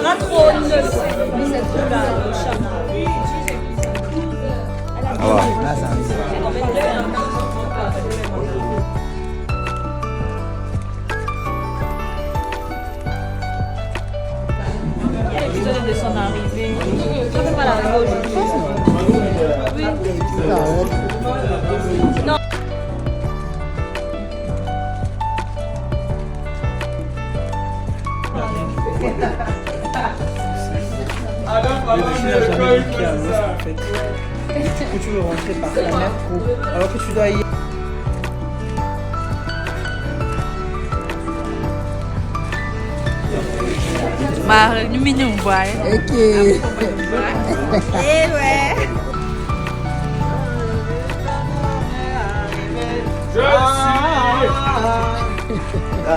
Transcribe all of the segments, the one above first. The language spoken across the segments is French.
sera trop neuf. Il y a l'épisode de son arrivée. Tu ne peux pas l'arriver aujourd'hui. Oui. Non. Du coup, tu veux rentrer par la même cour, alors que tu dois y... Bah, nous minons, voilà. Ok. Eh ouais.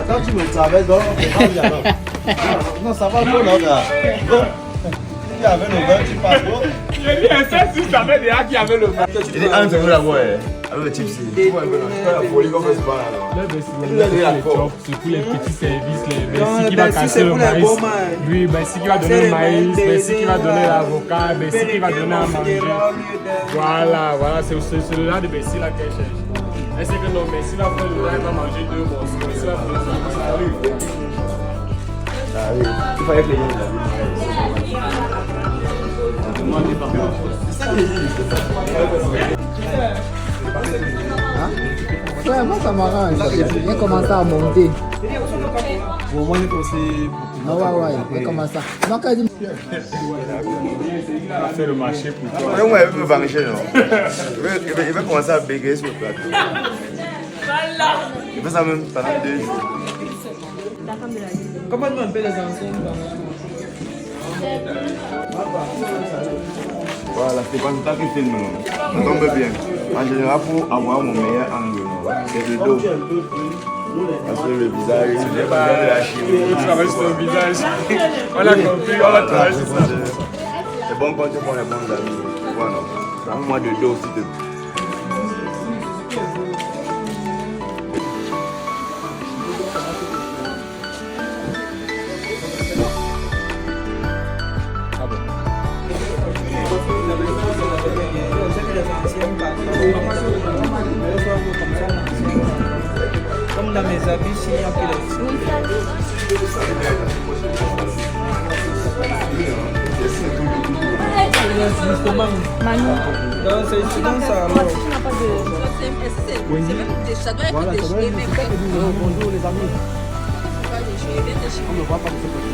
Quand tu me traverses, non, ça va trop là. Tu avais le vin, tu passes. J'ai dit un seul si savais déjà qui avait le vin. Il dit, un seul là-bas, avec le chips. Tu vois un peu, la folie comme ça, c'est pas là. Là, c'est pour les petits services, les Bessie qui va casser le maïs. Oui, Bessie qui va donner le maïs, Bessie qui va donner l'avocat, Bessie qui va donner à manger. Voilà, c'est le genre de Bessie là qu'elle cherche. Elle sait que non, Bessie va faire le là, elle va manger 2 morceaux. Bessie va faire le là. Ah oui, il fallait que les gens Ouais, moi ça m'arrange. Il commence à monter. Pour moi, c'est Ah ouais, il commence à. Donc, elle dit. Il va faire le marché pour toi. moi, il veut venger, non? Il veut commencer à bégayer sur le plateau. Il fait ça même pendant 2 jours. Comment tu m'appelles les anciens? Voilà, c'est pas ça qui filme, non? Ça tombe bien. En général, pour avoir mon meilleur angle, c'est le dos. Parce que le visage, c'est pas de la chimie. Tu travailles sur ton visage. On a compris, on a travaillé sur ça. C'est bon quand tu prends les bons amis. Voilà. Un mois de dos aussi de. Comme dans mes habits, s'il y a plus de... Justement. Donc c'est souvent ça alors. Ça doit être déchiré, mais Bonjour les amis. On ne voit pas de ce côté.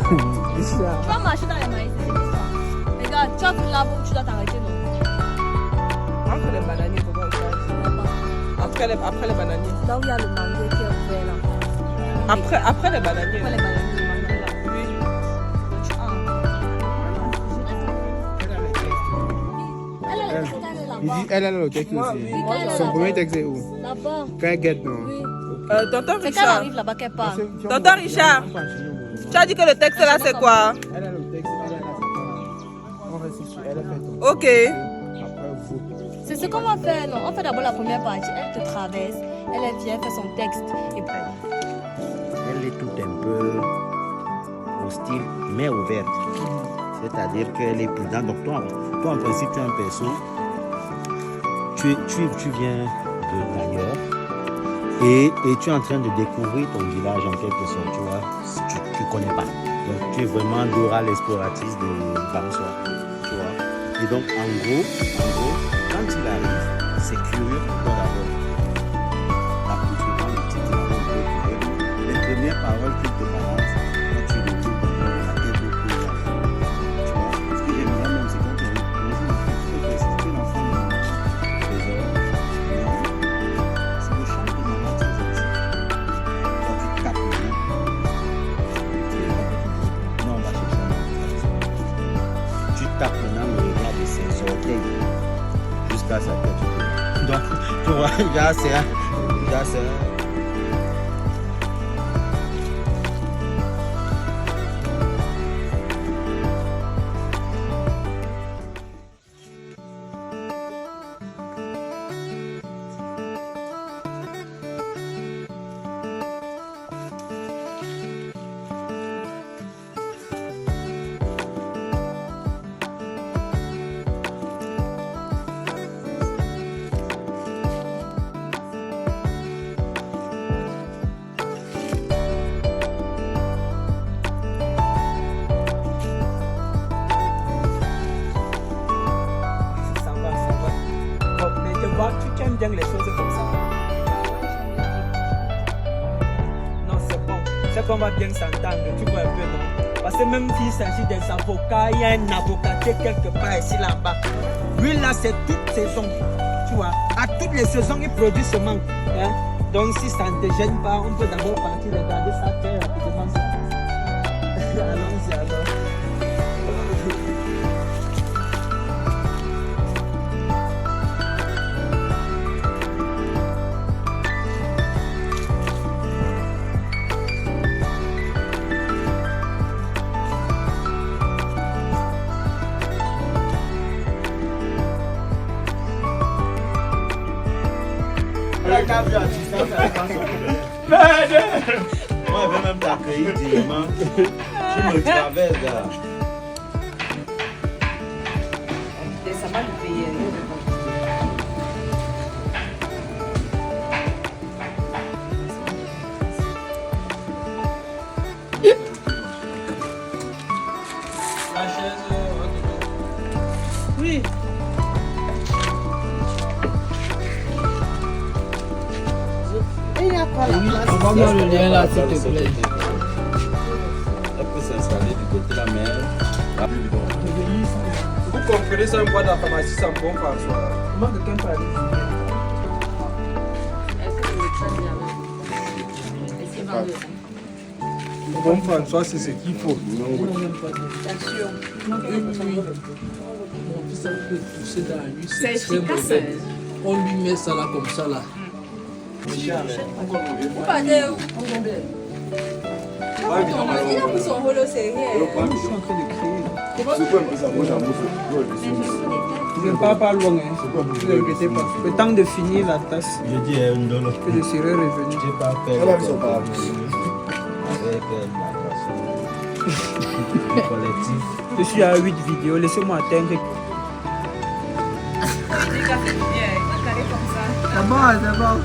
Tu vas marcher dans les maïs, c'est ça. Regarde, tu as vu là où tu dois t'arrêter, non? Entre les bananiers, comment on fait? Après les bananiers. Là où il y a le mango qui est ouvert là. Après les bananiers. Après les bananiers, le mango là. Oui. Il dit, elle a le texte aussi. Son premier texte est où? Là-bas. Quand elle guette, non? Oui. Tonton C'est quand elle Richard. arrive là-bas qu'elle parle. Tonton Richard. Tu as dit que le texte là c'est quoi? Elle a le texte, elle a la on reste sur elle, elle fait ton. Ok. Après, vous. C'est ce qu'on va faire, non? On fait d'abord la première partie. Elle te traverse. Elle vient faire son texte. Et puis. Elle est tout un peu hostile, mais ouverte. C'est-à-dire qu'elle est prudente. Donc toi en principe, tu es un perso. Tu viens d'ailleurs et tu es en train de découvrir ton village en quelque sorte, tu vois. Tu ne connais pas. Donc tu es vraiment Dora l'exploratrice de Bansoir, tu vois. Et donc en gros, quand il arrive, c'est curieux pour toi d'abord. Les premières paroles qu'il te balance, quand tu le dis, la tête de couille. Tu vois, ce que j'aime bien même, c'est quand tu es l'enfant des hommes, c'est le chant de maman qui est aussi. Quand tu tapes le nez, non, on va chercher un autre. Tu tapes maintenant le regard de ses orteils jusqu'à sa tête. Donc, tu vois, là, c'est un. Tu aimes bien les choses comme ça. Non, c'est bon. C'est qu'on va bien s'entendre. Tu vois un peu, non? Parce que même s'il s'agit des avocats, il y a un avocatier quelque part ici là-bas. Lui là, c'est toute saison. Tu vois, à toutes les saisons, il produit ce manque. Hein? Donc si ça ne te gêne pas, on peut d'abord partir regarder ça très rapidement. Allons-y alors. Moi, je vais même t'accueillir directement. Tu me traverses là. Ça va le payer. La chaise. Oui. Envoie-moi le lien là, s'il te plaît. Elle peut s'installer du côté de la mer. Vous comprenez ça, un bois de la pharmacie, c'est un bon François. Comment quelqu'un peut aller bon François, c'est ce qu'il faut. C'est efficace. On lui met ça là comme ça là. Vous partez où? Il a pris son rôle au sérieux. Je suis en train de créer. Je ne pars pas loin, hein. Ne vous inquiétez pas. Le temps de finir la tasse, Je dis un dollar. que je serai revenu. J'ai pas peur. Elle a mis son parapluie. Avec le collectif. Je suis à 8 vidéos, laissez-moi atteindre. Il dit qu'il a fait bien. Il a carré comme ça. C'est bon, c'est bon.